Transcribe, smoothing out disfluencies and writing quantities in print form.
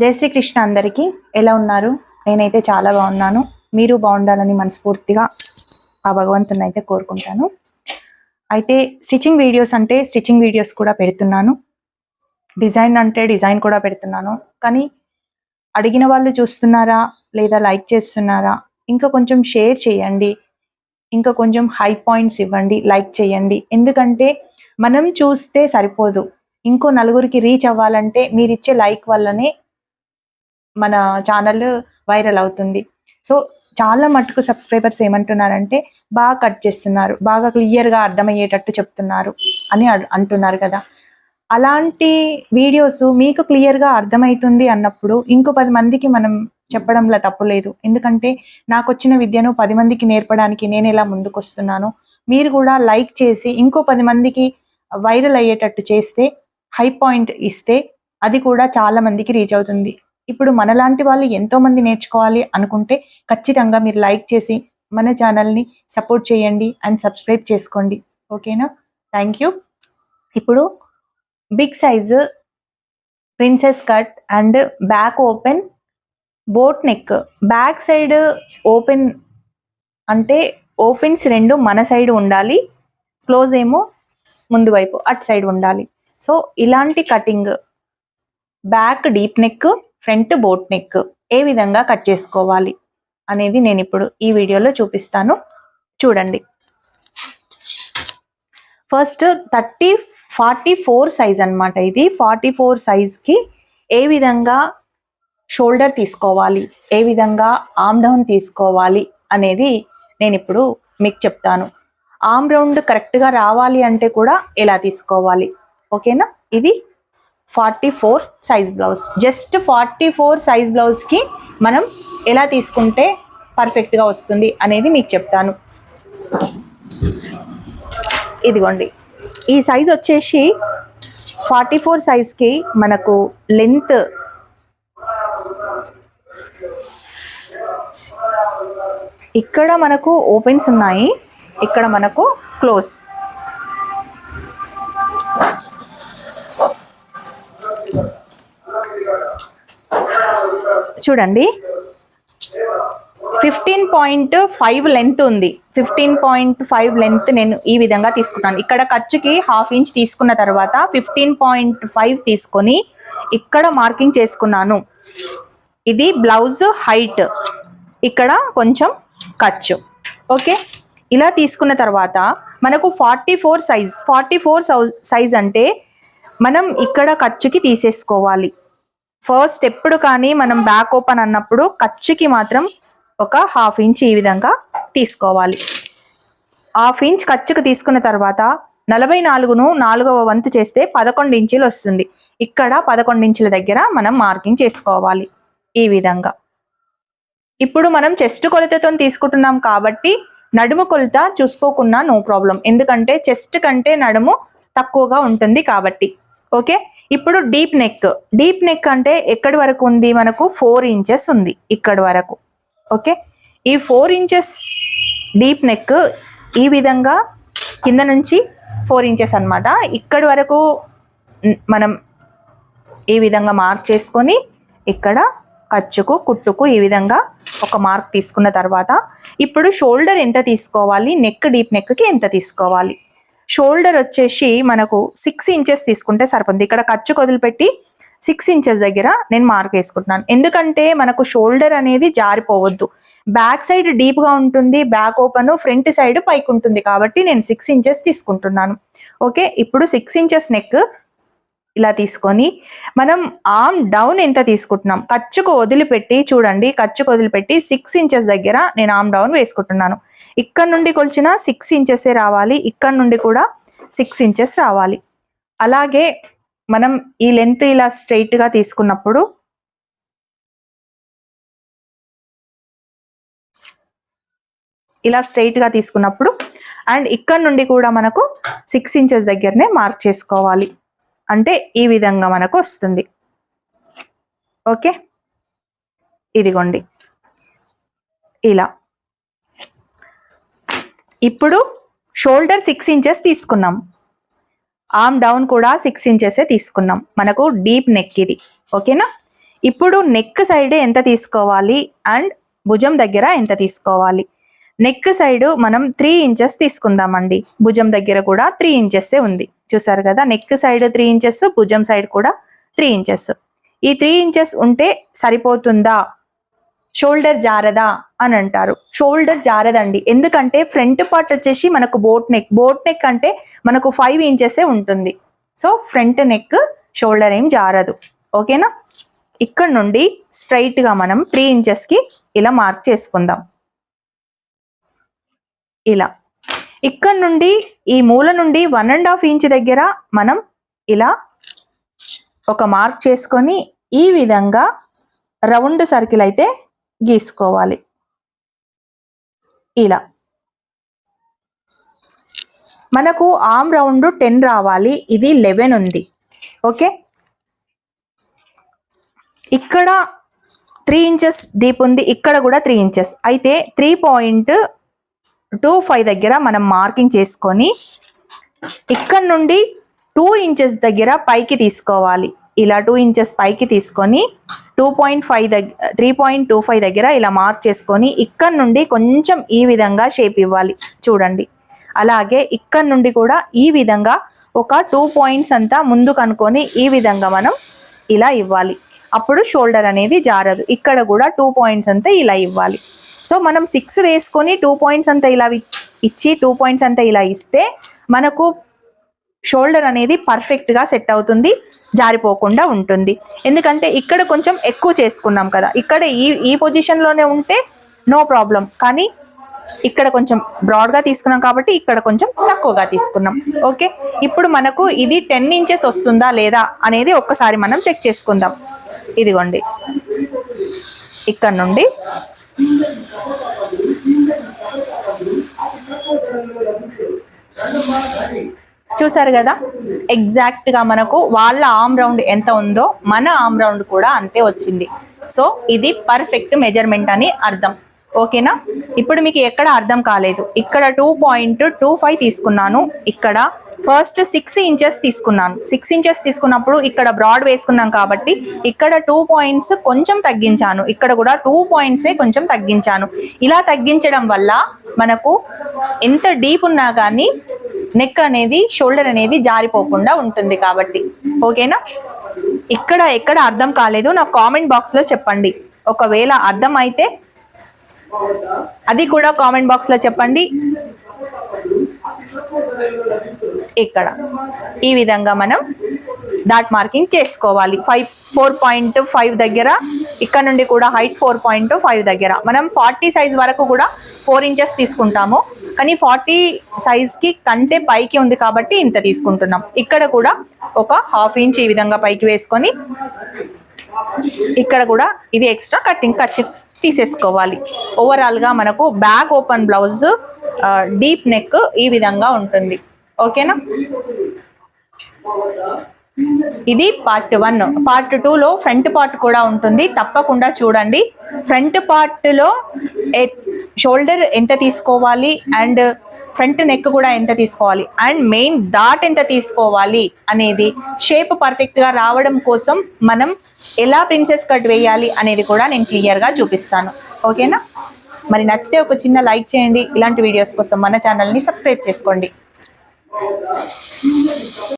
జై శ్రీకృష్ణ అందరికీ ఎలా ఉన్నారు? నేనైతే చాలా బాగున్నాను. మీరు బాగుండాలని మనస్ఫూర్తిగా ఆ భగవంతుని అయితే కోరుకుంటాను. అయితే స్టిచ్చింగ్ వీడియోస్ అంటే స్టిచ్చింగ్ వీడియోస్ కూడా పెడుతున్నాను, డిజైన్ అంటే డిజైన్ కూడా పెడుతున్నాను. కానీ అడిగిన వాళ్ళు చూస్తున్నారా లేదా లైక్ చేస్తున్నారా? ఇంకా కొంచెం షేర్ చేయండి, ఇంకా కొంచెం హై పాయింట్స్ ఇవ్వండి, లైక్ చేయండి. ఎందుకంటే మనం చూస్తే సరిపోదు, ఇంకో నలుగురికి రీచ్ అవ్వాలంటే మీరు ఇచ్చే లైక్ వల్లనే మన ఛానల్ వైరల్ అవుతుంది. సో చాలా మట్టుకు సబ్స్క్రైబర్స్ ఏమంటున్నారంటే బాగా కట్ చేస్తున్నారు, బాగా క్లియర్గా అర్థమయ్యేటట్టు చెప్తున్నారు అని అంటున్నారు కదా. అలాంటి వీడియోస్ మీకు క్లియర్గా అర్థమవుతుంది అన్నప్పుడు ఇంకో 10 మందికి మనం చెప్పడంలో తప్పు లేదు. ఎందుకంటే నాకు వచ్చిన విద్యను 10 మందికి నేర్పడానికి నేను ఎలా ముందుకు వస్తున్నాను, మీరు కూడా లైక్ చేసి ఇంకో 10 మందికి వైరల్ అయ్యేటట్టు చేస్తే, హై పాయింట్ ఇస్తే అది కూడా చాలా మందికి రీచ్ అవుతుంది. ఇప్పుడు మనలాంటి వాళ్ళు ఎంతోమంది నేర్చుకోవాలి అనుకుంటే ఖచ్చితంగా మీరు లైక్ చేసి మన ఛానల్ని సపోర్ట్ చేయండి అండ్ సబ్స్క్రైబ్ చేసుకోండి. ఓకేనా? Thank you. ఇప్పుడు big size princess cut and back open boat neck. Back side open అంటే ఓపెన్స్ రెండు మన సైడ్ ఉండాలి, క్లోజ్ ఏమో ముందు వైపు అటు సైడ్ ఉండాలి. సో ఇలాంటి cutting back deep neck, front boat neck ఏ విధంగా కట్ చేసుకోవాలి అనేది నేను ఇప్పుడు ఈ వీడియోలో చూపిస్తాను, చూడండి. ఫస్ట్ 44 సైజ్ అనమాట. ఇది 44 సైజ్కి ఏ విధంగా షోల్డర్ తీసుకోవాలి, ఏ విధంగా ఆర్మ్ డౌన్ తీసుకోవాలి అనేది నేను ఇప్పుడు మీకు చెప్తాను. ఆర్మ్ రౌండ్ కరెక్ట్గా రావాలి అంటే కూడా ఎలా తీసుకోవాలి. ఓకేనా? ఇది 44 సైజ్ బ్లౌజ్. జస్ట్ 44 సైజ్ బ్లౌజ్కి మనం ఎలా తీసుకుంటే పర్ఫెక్ట్గా వస్తుంది అనేది మీకు చెప్తాను. ఇదిగోండి, ఈ సైజ్ వచ్చేసి 44 సైజ్కి మనకు లెంత్ ఇక్కడ మనకు ఓపెన్స్ ఉన్నాయి, ఇక్కడ మనకు క్లోజ్. చూడండి, 15.5 లెంత్ ఉంది. 15.5 లెంత్ నేను ఈ విధంగా తీసుకున్నాను. ఇక్కడ ఖర్చుకి 1/2 ఇంచ్ తీసుకున్న తర్వాత 15.5 తీసుకొని ఇక్కడ మార్కింగ్ చేసుకున్నాను. ఇది బ్లౌజ్ హైట్, ఇక్కడ కొంచెం ఖర్చు. ఓకే, ఇలా తీసుకున్న తర్వాత మనకు 44 సైజ్ అంటే మనం ఇక్కడ ఖర్చుకి తీసేసుకోవాలి. ఫస్ట్ ఎప్పుడు కానీ మనం బ్యాక్ ఓపెన్ అన్నప్పుడు ఖర్చుకి మాత్రం ఒక 1/2 ఇంచ్ ఈ విధంగా తీసుకోవాలి. 1/2 ఇంచ్ ఖర్చుకు తీసుకున్న తర్వాత 44ను 4వ వంతు చేస్తే 11 ఇంచులు వస్తుంది. ఇక్కడ 11 ఇంచుల దగ్గర మనం మార్కింగ్ చేసుకోవాలి ఈ విధంగా. ఇప్పుడు మనం చెస్ట్ కొలతతో తీసుకుంటున్నాం కాబట్టి నడుము కొలత చూసుకోకున్నా నో ప్రాబ్లం, ఎందుకంటే చెస్ట్ కంటే నడుము తక్కువగా ఉంటుంది కాబట్టి. ఓకే, ఇప్పుడు డీప్ నెక్ అంటే ఎక్కడి వరకు ఉంది మనకు? 4 ఇంచెస్ ఉంది ఇక్కడి వరకు. ఓకే, ఈ 4 ఇంచెస్ డీప్ నెక్ ఈ విధంగా కింద నుంచి 4 ఇంచెస్ అనమాట. ఇక్కడి వరకు మనం ఈ విధంగా మార్క్ చేసుకొని ఇక్కడ ఖర్చుకు కుట్టుకు ఈ విధంగా ఒక మార్క్ తీసుకున్న తర్వాత ఇప్పుడు షోల్డర్ ఎంత తీసుకోవాలి, నెక్ డీప్ నెక్కి ఎంత తీసుకోవాలి. షోల్డర్ వచ్చేసి మనకు 6 ఇంచెస్ తీసుకుంటే సరిపోతుంది. ఇక్కడ ఖర్చు వదిలిపెట్టి 6 ఇంచెస్ దగ్గర నేను మార్క్ వేసుకుంటున్నాను. ఎందుకంటే మనకు షోల్డర్ అనేది జారిపోవద్దు. బ్యాక్ సైడ్ డీప్గా ఉంటుంది, బ్యాక్ ఓపెన్, ఫ్రంట్ సైడ్ పైకి ఉంటుంది కాబట్టి నేను 6 ఇంచెస్ తీసుకుంటున్నాను. ఓకే, ఇప్పుడు 6 ఇంచెస్ నెక్ ఇలా తీసుకొని మనం ఆర్మ్ డౌన్ ఎంత తీసుకుంటున్నాం, ఖర్చుకు వదిలిపెట్టి చూడండి, ఖర్చుకు వదిలిపెట్టి 6 ఇంచెస్ దగ్గర నేను ఆర్మ్ డౌన్ వేసుకుంటున్నాను. ఇక్కడ నుండి కొలిచిన 6 ఇంచెసే రావాలి, ఇక్కడ నుండి కూడా 6 ఇంచెస్ రావాలి. అలాగే మనం ఈ లెంత్ ఇలా స్ట్రైట్గా తీసుకున్నప్పుడు అండ్ ఇక్కడ నుండి కూడా మనకు 6 ఇంచెస్ దగ్గరనే మార్క్ చేసుకోవాలి. అంటే ఈ విధంగా మనకు వస్తుంది. ఓకే, ఇదిగోండి ఇలా. ఇప్పుడు షోల్డర్ 6 ఇంచెస్ తీసుకున్నాం, ఆర్మ్ డౌన్ కూడా 6 ఇంచెసే తీసుకున్నాం. మనకు డీప్ నెక్ ఇది. ఓకేనా? ఇప్పుడు నెక్ సైడ్ ఎంత తీసుకోవాలి అండ్ భుజం దగ్గర ఎంత తీసుకోవాలి. నెక్ సైడ్ మనం 3 ఇంచెస్ తీసుకుందామండి. భుజం దగ్గర కూడా 3 ఇంచెస్ ఉంది. చూసారు కదా, నెక్ సైడ్ 3 ఇంచెస్, భుజం సైడ్ కూడా 3 ఇంచెస్. ఈ 3 ఇంచెస్ ఉంటే సరిపోతుందా, షోల్డర్ జారదా అని అంటారు. షోల్డర్ జారదండి, ఎందుకంటే ఫ్రంట్ పార్ట్ వచ్చేసి మనకు బోట్ నెక్ అంటే మనకు 5 ఇంచెసే ఉంటుంది. సో ఫ్రంట్ నెక్ షోల్డర్ ఏం జారదు. ఓకేనా. ఇక్కడ నుండి స్ట్రైట్ గా మనం 3 ఇంచెస్ కి ఇలా మార్క్ చేసుకుందాం. ఇలా ఇక్కడ నుండి ఈ మూల నుండి 1.5 ఇంచ్ దగ్గర మనం ఇలా ఒక మార్క్ చేసుకొని ఈ విధంగా రౌండ్ సర్కిల్ అయితే గీసుకోవాలి. ఇలా మనకు ఆర్మ్ రౌండ్ 10 రావాలి, ఇది 11 ఉంది. ఓకే, ఇక్కడ 3 ఇంచెస్ డీప్ ఉంది, ఇక్కడ కూడా 3 ఇంచెస్. అయితే 3.25 దగ్గర మనం మార్కింగ్ చేసుకొని ఇక్కడ నుండి 2 ఇంచెస్ దగ్గర పైకి తీసుకోవాలి. ఇలా 2 ఇంచెస్ పైకి తీసుకొని 3.25 దగ్గర ఇలా మార్క్ చేసుకొని ఇక్కడ నుండి కొంచెం ఈ విధంగా షేప్ ఇవ్వాలి. చూడండి, అలాగే ఇక్కడ నుండి కూడా ఈ విధంగా ఒక 2 పాయింట్స్ అంతా ముందుకు అనుకొని ఈ విధంగా మనం ఇలా ఇవ్వాలి. అప్పుడు షోల్డర్ అనేది జారదు. ఇక్కడ కూడా 2 పాయింట్స్ అంతా ఇలా ఇవ్వాలి. సో మనం 6 వేసుకొని 2 పాయింట్స్ అంతా ఇలా ఇచ్చి 2 పాయింట్స్ అంతా ఇలా ఇస్తే మనకు షోల్డర్ అనేది పర్ఫెక్ట్ గా సెట్ అవుతుంది, జారిపోకుండా ఉంటుంది. ఎందుకంటే ఇక్కడ కొంచెం ఎక్కువ చేసుకున్నాం కదా, ఇక్కడ ఈ పొజిషన్ లోనే ఉంటే నో ప్రాబ్లం. కానీ ఇక్కడ కొంచెం బ్రాడ్ గా తీసుకున్నాం కాబట్టి ఇక్కడ కొంచెం తక్కువగా తీసుకున్నాం. ఓకే, ఇప్పుడు మనకు ఇది 10 ఇంచెస్ వస్తుందా లేదా అనేది ఒక్కసారి మనం చెక్ చేసుకుందాం. ఇదిగోండి, ఇక్కడ నుండి చూసారు కదా, ఎగ్జాక్ట్ గా మనకు వాళ్ళ ఆర్మ్ రౌండ్ ఎంత ఉందో మన ఆర్మ్ రౌండ్ కూడా అంతే వచ్చింది. సో ఇది పర్ఫెక్ట్ మెజర్మెంట్ అని అర్థం. ఓకేనా. ఇప్పుడు మీకు ఎక్కడ అర్థం కాలేదు, ఇక్కడ 2.25 తీసుకున్నాను, ఇక్కడ ఫస్ట్ 6 ఇంచెస్ తీసుకున్నాను. 6 ఇంచెస్ తీసుకున్నప్పుడు ఇక్కడ బ్రాడ్ వేసుకున్నాం కాబట్టి ఇక్కడ 2 పాయింట్స్ కొంచెం తగ్గించాను, ఇక్కడ కూడా 2 పాయింట్సే కొంచెం తగ్గించాను. ఇలా తగ్గించడం వల్ల మనకు ఎంత డీప్ ఉన్నా కానీ నెక్ అనేది షోల్డర్ అనేది జారిపోకుండా ఉంటుంది కాబట్టి. ఓకేనా. ఇక్కడ ఎక్కడ అర్థం కాలేదు నాకు కామెంట్ బాక్స్ లో చెప్పండి. ఒకవేళ అర్థం అయితే అది కూడా కామెంట్ బాక్స్ లో చెప్పండి. ఇక్కడ ఈ విధంగా మనం డాట్ మార్కింగ్ చేసుకోవాలి. 4.5 దగ్గర, ఇక్కడ నుండి కూడా హైట్ 4.5 దగ్గర. మనం 40 సైజ్ వరకు కూడా 4 ఇంచెస్ తీసుకుంటాము, కానీ 40 సైజ్ కి కంటే పైకి ఉంది కాబట్టి ఇంత తీసుకుంటున్నాం. ఇక్కడ కూడా ఒక 1/2 ఇంచ్ ఈ విధంగా పైకి వేసుకొని ఇక్కడ కూడా ఇది ఎక్స్ట్రా కటింగ్ ఖర్చు తీసేసుకోవాలి. ఓవరాల్ గా మనకు back open blouse deep neck ఈ విధంగా ఉంటుంది. ఓకేనా. ఇది పార్ట్ 1. పార్ట్ 2 లో ఫ్రంట్ పార్ట్ కూడా ఉంటుంది, తప్పకుండా చూడండి. ఫ్రంట్ పార్ట్ లో షోల్డర్ ఎంత తీసుకోవాలి అండ్ ఫ్రంట్ నెక్ కూడా ఎంత తీసుకోవాలి అండ్ మెయిన్ డాట్ ఎంత తీసుకోవాలి అనేది, షేప్ పర్ఫెక్ట్ గా రావడం కోసం మనం ఎలా ప్రిన్సెస్ కట్ వేయాలి అనేది కూడా నేను క్లియర్ గా చూపిస్తాను. ఓకేనా. మరి నచ్చితే ఒక చిన్న లైక్ చేయండి. ఇలాంటి వీడియోస్ కోసం మన ఛానల్ని సబ్స్క్రైబ్ చేసుకోండి.